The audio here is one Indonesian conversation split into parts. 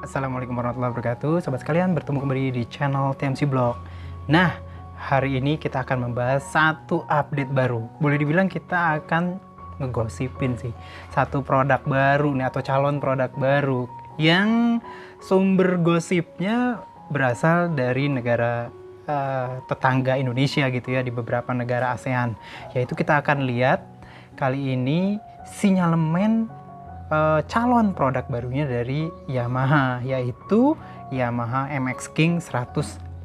Assalamualaikum warahmatullahi wabarakatuh. Sobat sekalian, bertemu kembali di channel TMC Blog. Nah, hari ini kita akan membahas satu update baru. Boleh dibilang kita akan ngegosipin sih satu produk baru nih, atau calon produk baru yang sumber gosipnya berasal dari negara tetangga Indonesia gitu ya, di beberapa negara ASEAN. Yaitu kita akan lihat kali ini sinyalemen calon produk barunya dari Yamaha, yaitu Yamaha MX King 155.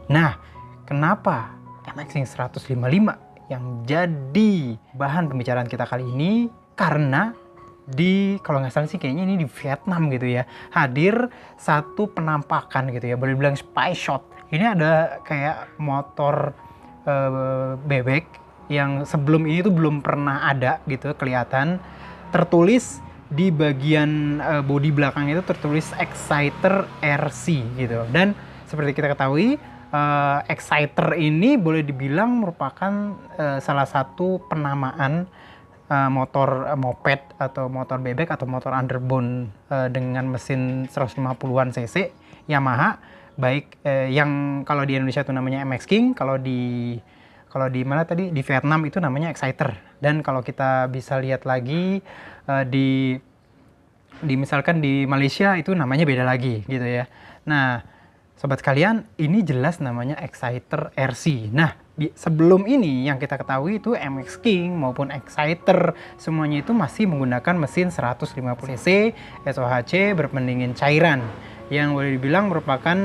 Nah, kenapa MX King 155 yang jadi bahan pembicaraan kita kali ini? Karena kalau nggak salah sih kayaknya ini di Vietnam gitu ya, hadir satu penampakan gitu ya, boleh bilang spy shot. Ini ada kayak motor bebek yang sebelum ini tuh belum pernah ada gitu, kelihatan tertulis di bagian bodi belakang itu tertulis Exciter RC gitu. Dan seperti kita ketahui, Exciter ini boleh dibilang merupakan salah satu penamaan motor moped atau motor bebek atau motor underbone dengan mesin 150-an cc Yamaha, baik yang kalau di Indonesia itu namanya MX King, kalau di mana tadi di Vietnam itu namanya Exciter. Dan kalau kita bisa lihat lagi di misalkan di Malaysia itu namanya beda lagi gitu ya. Nah, sobat sekalian, ini jelas namanya Exciter RC. Nah, sebelum ini yang kita ketahui itu MX King maupun Exciter semuanya itu masih menggunakan mesin 150 cc SOHC berpendingin cairan, yang boleh dibilang merupakan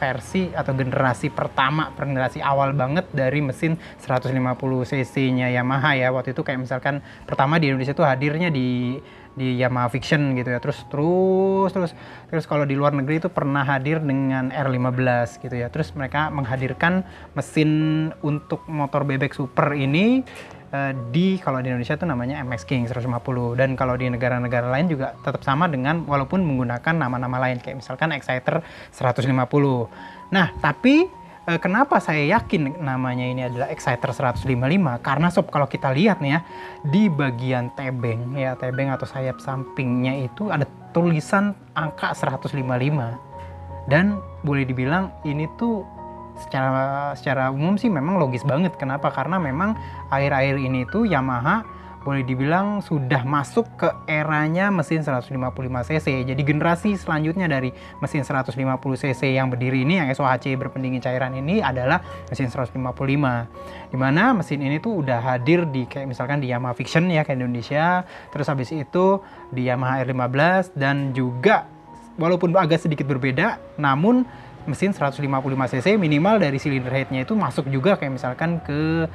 versi atau generasi pertama, generasi awal banget dari mesin 150 cc-nya Yamaha ya. Waktu itu kayak misalkan pertama di Indonesia tuh hadirnya di Yamaha Fiction gitu ya. Terus kalau di luar negeri itu pernah hadir dengan R15 gitu ya. Terus mereka menghadirkan mesin untuk motor bebek super ini kalau di Indonesia itu namanya MX King 150, dan kalau di negara-negara lain juga tetap sama dengan walaupun menggunakan nama-nama lain kayak misalkan Exciter 150. Nah, tapi kenapa saya yakin namanya ini adalah Exciter 155? Karena sob, kalau kita lihat nih ya, di bagian tebeng atau sayap sampingnya itu ada tulisan angka 155, dan boleh dibilang ini tuh secara umum sih memang logis banget. Kenapa? Karena memang akhir-akhir ini tuh Yamaha boleh dibilang sudah masuk ke eranya mesin 155 cc. Jadi generasi selanjutnya dari mesin 150 cc yang berdiri ini, yang SOHC berpendingin cairan ini adalah mesin 155. Dimana mesin ini tuh udah hadir di kayak misalkan di Yamaha Fiction ya ke Indonesia. Terus habis itu di Yamaha R15, dan juga walaupun agak sedikit berbeda, namun mesin 155 cc minimal dari silinder headnya itu masuk juga kayak misalkan ke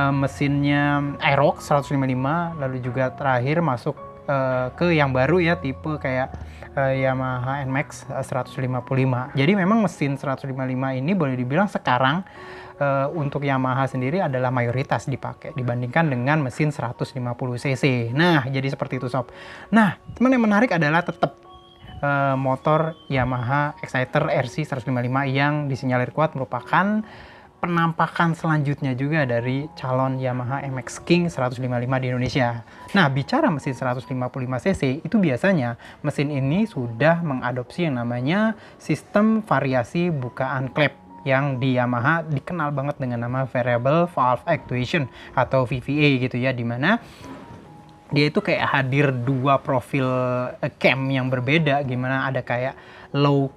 mesinnya Aerox 155, lalu juga terakhir masuk ke yang baru ya, tipe kayak Yamaha NMAX 155. Jadi memang mesin 155 ini boleh dibilang sekarang untuk Yamaha sendiri adalah mayoritas dipakai dibandingkan dengan mesin 150 cc. Nah, jadi seperti itu sob. Nah, teman yang menarik adalah tetap motor Yamaha Exciter RC 155 yang disinyalir kuat merupakan penampakan selanjutnya juga dari calon Yamaha MX King 155 di Indonesia. Nah, bicara mesin 155 cc itu biasanya mesin ini sudah mengadopsi yang namanya sistem variasi bukaan klep, yang di Yamaha dikenal banget dengan nama Variable Valve Actuation atau VVA gitu ya, dimana dia itu kayak hadir dua profil cam yang berbeda, gimana ada kayak low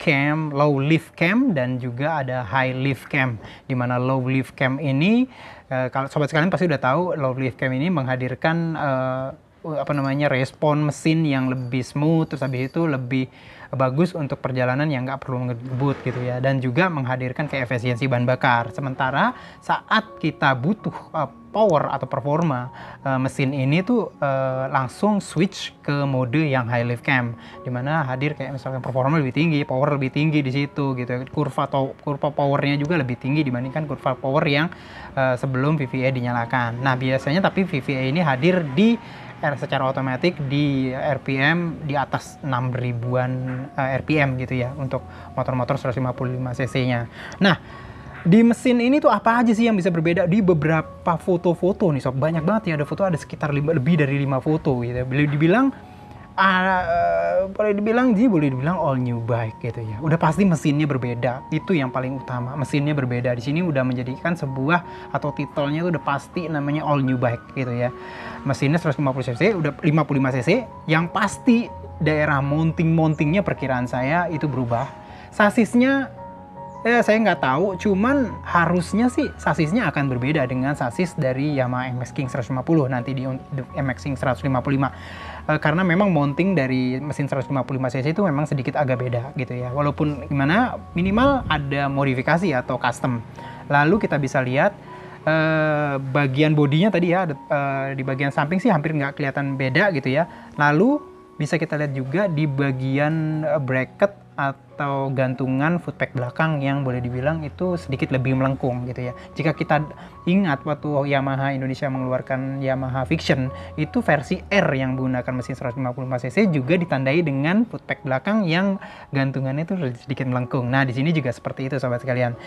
lift cam dan juga ada high lift cam. Dimana low lift cam ini kalau sobat sekalian pasti udah tahu, low lift cam ini menghadirkan respon mesin yang lebih smooth, terus habis itu lebih bagus untuk perjalanan yang nggak perlu ngebut gitu ya, dan juga menghadirkan kayak efisiensi bahan bakar. Sementara saat kita butuh power atau performa, mesin ini tuh langsung switch ke mode yang high lift cam, dimana hadir kayak misalkan performa lebih tinggi, power lebih tinggi di situ gitu. Kurva powernya juga lebih tinggi dibandingkan kurva power yang sebelum VVA dinyalakan. Nah, biasanya tapi VVA ini hadir di secara otomatis di RPM di atas 6.000-an RPM gitu ya untuk motor-motor 155 cc-nya. Nah, di mesin ini tuh apa aja sih yang bisa berbeda? Di beberapa foto-foto nih sob, banyak banget ya, ada foto, ada sekitar lebih dari 5 foto gitu. Boleh dibilang boleh dibilang all new bike gitu ya. Udah pasti mesinnya berbeda, itu yang paling utama. Mesinnya berbeda. Di sini udah menjadikan sebuah atau titelnya itu udah pasti namanya all new bike gitu ya. Mesinnya 150 cc, udah 55 cc. Yang pasti daerah mountingnya perkiraan saya itu berubah. Sasisnya saya nggak tahu, cuman harusnya sih sasisnya akan berbeda dengan sasis dari Yamaha MX King 150 nanti di MX King 155. Karena memang mounting dari mesin 155 cc itu memang sedikit agak beda gitu ya. Walaupun gimana, minimal ada modifikasi atau custom. Lalu kita bisa lihat bagian bodinya tadi ya, di bagian samping sih hampir nggak kelihatan beda gitu ya. Lalu bisa kita lihat juga di bagian bracket atau gantungan footpack belakang yang boleh dibilang itu sedikit lebih melengkung gitu ya. Jika kita ingat waktu Yamaha Indonesia mengeluarkan Yamaha Fiction, itu versi R yang menggunakan mesin 155cc juga ditandai dengan footpack belakang yang gantungannya itu sedikit melengkung. Nah, di sini juga seperti itu sobat sekalian.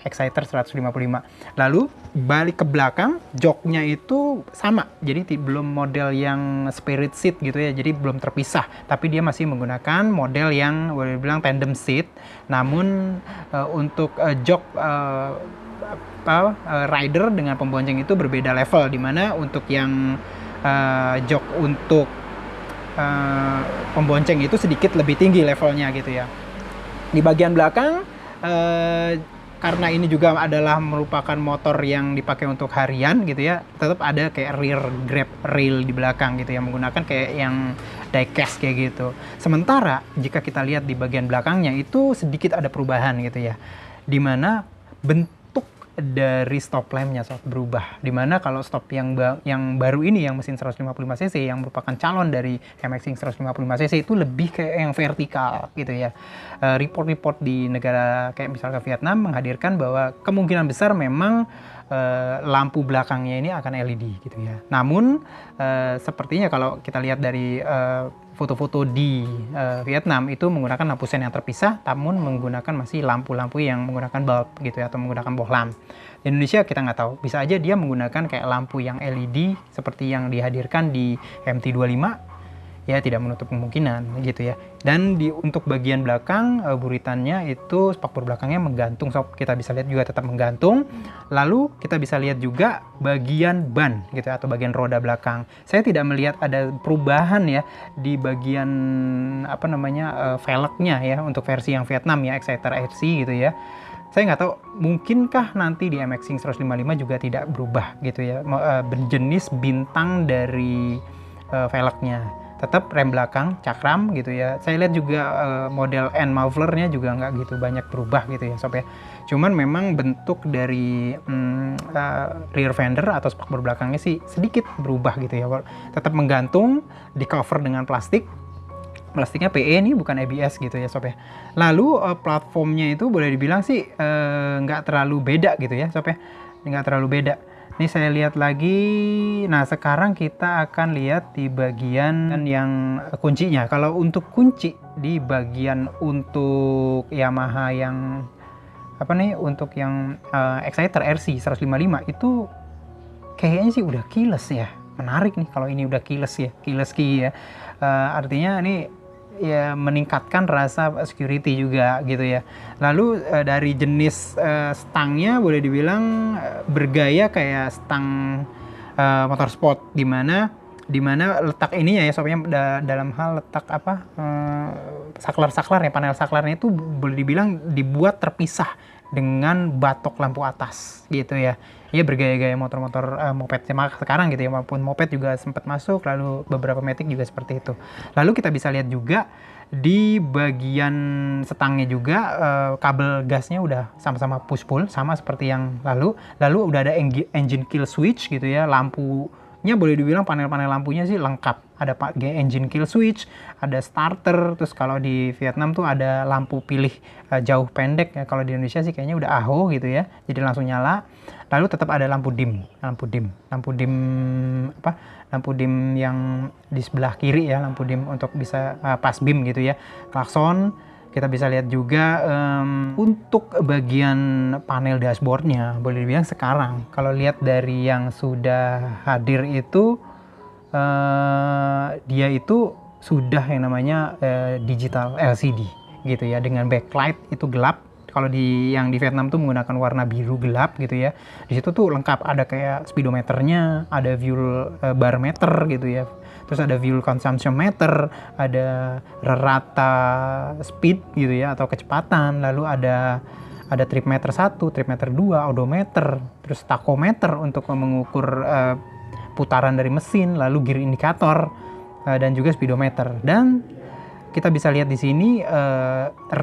Exciter 155. Lalu balik ke belakang, joknya itu sama. Jadi belum model yang spirit seat gitu ya. Jadi belum terpisah, tapi dia masih menggunakan model yang boleh bilang tandem seat, namun untuk jok rider dengan pembonceng itu berbeda level, dimana untuk yang jok untuk pembonceng itu sedikit lebih tinggi levelnya gitu ya. Di bagian belakang karena ini juga adalah merupakan motor yang dipakai untuk harian gitu ya, tetap ada kayak rear grab rail di belakang gitu ya, menggunakan kayak yang diecast kayak gitu. Sementara jika kita lihat di bagian belakangnya itu sedikit ada perubahan gitu ya, dimana bentuk dari stop lampnya berubah. Dimana kalau stop yang baru ini yang mesin 155cc yang merupakan calon dari MX 155cc itu lebih kayak yang vertikal gitu ya. Report di negara kayak misalnya Vietnam menghadirkan bahwa kemungkinan besar memang lampu belakangnya ini akan LED gitu ya. Namun sepertinya kalau kita lihat dari foto-foto di Vietnam itu menggunakan lampu sen yang terpisah, namun menggunakan masih lampu-lampu yang menggunakan bulb gitu ya, atau menggunakan bohlam. Di Indonesia kita nggak tahu, bisa aja dia menggunakan kayak lampu yang LED seperti yang dihadirkan di MT25, ya tidak menutup kemungkinan gitu ya. Dan untuk bagian belakang buritannya itu spakbor belakangnya menggantung, kita bisa lihat juga tetap menggantung. Lalu kita bisa lihat juga bagian ban gitu ya, atau bagian roda belakang. Saya tidak melihat ada perubahan ya di bagian velgnya ya untuk versi yang Vietnam ya, Exciter RC gitu ya. Saya nggak tahu, mungkinkah nanti di MX 155 juga tidak berubah gitu ya, berjenis bintang dari velgnya. Tetap rem belakang cakram gitu ya. Saya lihat juga model end mufflernya juga nggak gitu banyak berubah gitu ya sob ya. Cuman memang bentuk dari rear fender atau spakbor belakangnya sih sedikit berubah gitu ya. Tetap menggantung, di cover dengan plastiknya PE nih, bukan ABS gitu ya sob ya. Lalu platformnya itu boleh dibilang sih nggak terlalu beda gitu ya sob ya. Nggak terlalu beda. Ini saya lihat lagi. Nah, sekarang kita akan lihat di bagian yang kuncinya. Kalau untuk kunci di bagian untuk Yamaha yang untuk yang Exciter RC 155 itu kayaknya sih udah keyless ya. Menarik nih kalau ini udah keyless ya, keyless key ya. Artinya ini ya meningkatkan rasa security juga gitu ya. Lalu dari jenis stangnya boleh dibilang bergaya kayak stang motorsport, dimana letak ininya ya soalnya dalam hal letak saklar ya, panel saklarnya itu boleh dibilang dibuat terpisah dengan batok lampu atas gitu ya. Iya, bergaya-gaya motor-motor moped sekarang gitu ya, maupun moped juga sempat masuk, lalu beberapa Matic juga seperti itu. Lalu kita bisa lihat juga di bagian setangnya juga kabel gasnya udah sama-sama push pull, sama seperti yang lalu udah ada engine kill switch gitu ya. Lampunya boleh dibilang panel-panel lampunya sih lengkap, ada engine kill switch, ada starter, terus kalau di Vietnam tuh ada lampu pilih jauh pendek ya. Kalau di Indonesia sih kayaknya udah AHO gitu ya, jadi langsung nyala. Lalu tetap ada lampu dim yang di sebelah kiri ya, lampu dim untuk bisa pas beam gitu ya. Klakson kita bisa lihat juga. Untuk bagian panel dashboardnya boleh dibilang sekarang kalau lihat dari yang sudah hadir itu dia itu sudah yang namanya digital LCD gitu ya, dengan backlight itu gelap. Kalau yang di Vietnam tuh menggunakan warna biru gelap gitu ya. Di situ tuh lengkap, ada kayak speedometernya, ada fuel bar meter gitu ya. Terus ada fuel consumption meter, ada rata speed gitu ya atau kecepatan, lalu ada trip meter 1, trip meter 2, odometer, terus tachometer untuk mengukur putaran dari mesin, lalu gear indikator, dan juga speedometer. Dan kita bisa lihat di sini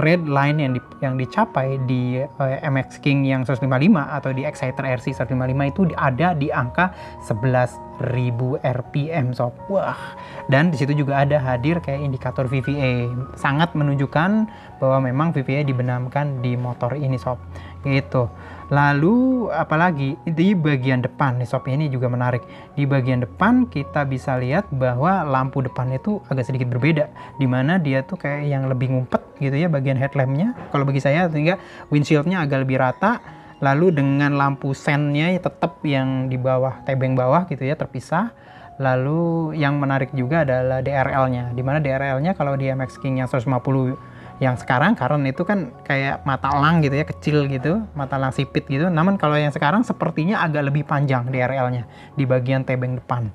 red line yang dicapai di MX King yang 155 atau di Exciter RC 155 itu ada di angka 11.000 RPM sob. Wah, dan di situ juga ada hadir kayak indikator VVA, sangat menunjukkan bahwa memang VVA dibenamkan di motor ini sob, gitu. Lalu apalagi di bagian depan nih sob, ini juga menarik. Di bagian depan kita bisa lihat bahwa lampu depannya itu agak sedikit berbeda, dimana dia tuh kayak yang lebih ngumpet gitu ya bagian headlampnya. Kalau bagi saya, sehingga windshieldnya agak lebih rata. Lalu dengan lampu sennya tetap yang di bawah, tebeng bawah gitu ya, terpisah. Lalu yang menarik juga adalah DRL-nya, dimana DRL-nya kalau di MX King yang 150 yang sekarang, karena itu kan kayak mata elang gitu ya, kecil gitu, mata elang sipit gitu. Namun kalau yang sekarang sepertinya agak lebih panjang DRL-nya di bagian tebeng depan.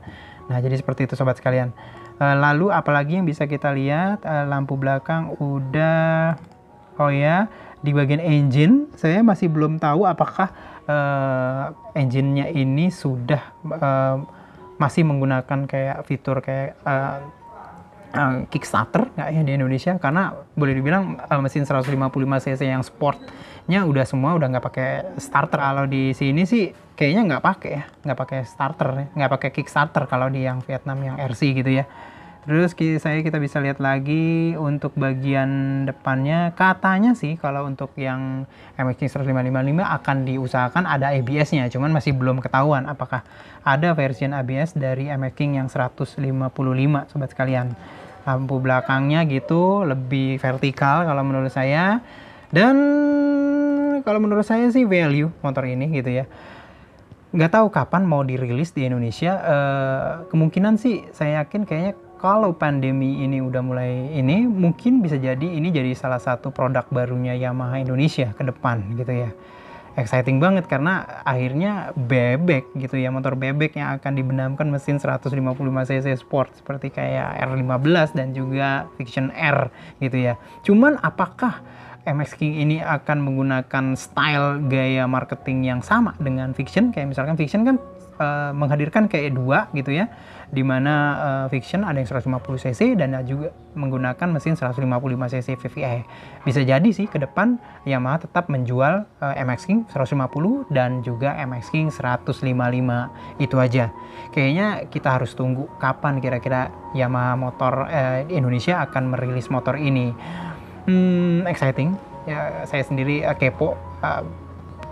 Nah, jadi seperti itu sobat sekalian. Lalu apalagi yang bisa kita lihat, lampu belakang udah. Oh ya, di bagian engine saya masih belum tahu apakah engine-nya ini sudah masih menggunakan kayak fitur kayak Kickstarter nggak ya di Indonesia, karena boleh dibilang mesin 155 cc yang sportnya udah nggak pakai starter. Kalau di sini sih kayaknya nggak pakai starter ya, nggak pakai Kickstarter kalau di yang Vietnam yang RC gitu ya. Terus kita bisa lihat lagi untuk bagian depannya, katanya sih kalau untuk yang MX King 155 akan diusahakan ada ABS-nya, cuman masih belum ketahuan apakah ada versi ABS dari MX King yang 155 sobat sekalian. Lampu belakangnya gitu lebih vertikal kalau menurut saya, dan kalau menurut saya sih value motor ini gitu ya. Nggak tahu kapan mau dirilis di Indonesia. Kemungkinan sih saya yakin kayaknya kalau pandemi ini udah mulai ini, mungkin bisa jadi ini jadi salah satu produk barunya Yamaha Indonesia ke depan gitu ya. Exciting banget karena akhirnya bebek gitu ya, motor bebek yang akan dibenamkan mesin 155 cc sport seperti kayak R15 dan juga Fiction R gitu ya. Cuman apakah MX King ini akan menggunakan style gaya marketing yang sama dengan Fiction? Kayak misalkan Fiction kan menghadirkan kayak dua gitu ya, dimana Fiction ada yang 150 cc dan juga menggunakan mesin 155 cc VVA. Bisa jadi sih ke depan Yamaha tetap menjual MX King 150 dan juga MX King 155. Itu aja. Kayaknya kita harus tunggu kapan kira-kira Yamaha motor Indonesia akan merilis motor ini. Exciting ya, saya sendiri kepo.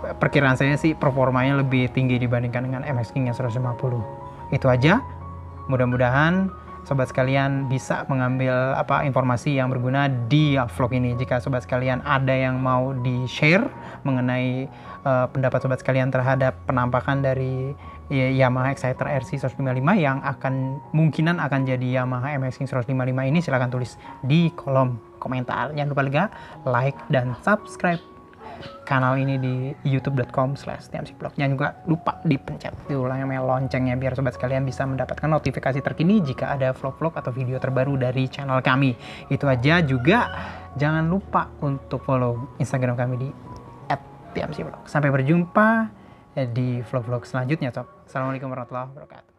Perkiraan saya sih performanya lebih tinggi dibandingkan dengan MX King yang 150. Itu aja. Mudah-mudahan sobat sekalian bisa mengambil informasi yang berguna di vlog ini. Jika sobat sekalian ada yang mau di-share mengenai pendapat sobat sekalian terhadap penampakan dari Yamaha Exciter RC 155 yang mungkinan akan jadi Yamaha MX King 155 ini, silahkan tulis di kolom komentar. Jangan lupa juga like dan subscribe kanal ini di youtube.com/tmcvlog. Jangan juga lupa dipencet dulu loncengnya biar sobat sekalian bisa mendapatkan notifikasi terkini jika ada vlog-vlog atau video terbaru dari channel kami. Itu aja. Juga jangan lupa untuk follow Instagram kami di @tmcvlog. Sampai berjumpa di vlog-vlog selanjutnya sob. Assalamualaikum warahmatullahi wabarakatuh.